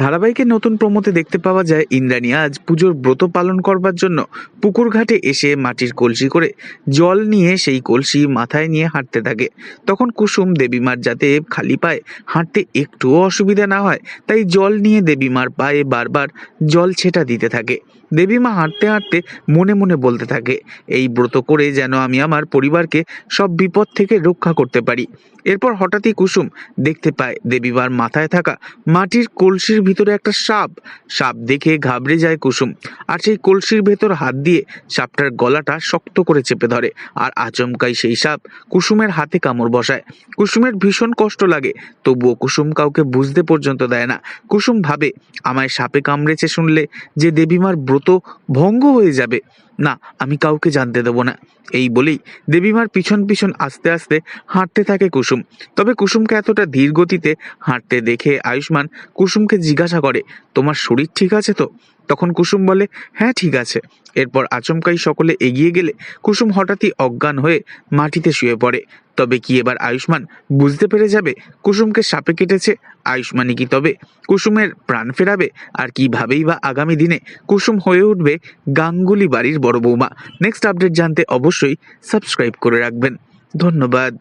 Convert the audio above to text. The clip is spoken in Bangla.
ধারাবাহিকের নতুন প্রোমোতে দেখতে পাওয়া যায় ইন্দ্রাণী আজ পুজোর ব্রত পালন করবার জন্য পুকুর ঘাটে এসে মাটির কলসি করে জল নিয়ে সেই কলসি মাথায় নিয়ে হাঁটতে থাকে। তখন কুসুম দেবীমার যাতে খালি পায়ে হাঁটতে একটুও অসুবিধা না হয় তাই জল নিয়ে দেবীমার পায়ে বারবার জল ছেটা দিতে থাকে। দেবীমা হাঁটতে হাঁটতে মনে মনে বলতে থাকে, এই ব্রত করে যেন আমি আমার পরিবারকে সব বিপদ থেকে রক্ষা করতে পারি। এরপর হঠাৎই কুসুম দেখতে পায় দেবীমার মাথায় থাকা মাটির কলসির ভিতরে একটা সাপ। সাপ দেখে ঘাবড়ে যায় কুসুম, আর সেই কলসির ভেতর হাত দিয়ে সাপটার গলাটা শক্ত করে চেপে ধরে। আর আচমকাই সেই সাপ কুসুমের হাতে কামড় বসায়। কুসুমের ভীষণ কষ্ট লাগে, তবুও কুসুম কাউকে বুঝতে পর্যন্ত দেয় না। কুসুম ভাবে, আমায় সাপে কামড়েছে শুনলে যে দেবীমার ব্রত ভঙ্গ হয়ে যাবে, না, আমি কাউকে জানতে দেব না। এই বলেই দেবীমার পিছন পিছন আস্তে আস্তে হাঁটতে থাকে কুসুম। তবে কুসুমকে এতটা ধীর গতিতে হাঁটতে দেখে আয়ুষ্মান কুসুমকে জিজ্ঞাসা করে, তোমার শরীর ঠিক আছে তো? তখন কুসুম বলে, হ্যাঁ ঠিক আছে। এরপর আচমকাই সকলে এগিয়ে গেলে কুসুম হঠাৎই অজ্ঞান হয়ে মাটিতে শুয়ে পড়ে। তবে কি এবার আয়ুষ্মান বুঝতে পেরে যাবে কুসুমকে সাপে কেটেছে? আয়ুষ্মানই কি তবে কুসুমের প্রাণ ফেরাবে? আর কিভাবেই বা আগামী দিনে কুসুম হয়ে উঠবে গাঙ্গুলি বাড়ির বড় বৌমা? নেক্সট আপডেট জানতে অবশ্যই সাবস্ক্রাইব করে রাখবেন। ধন্যবাদ।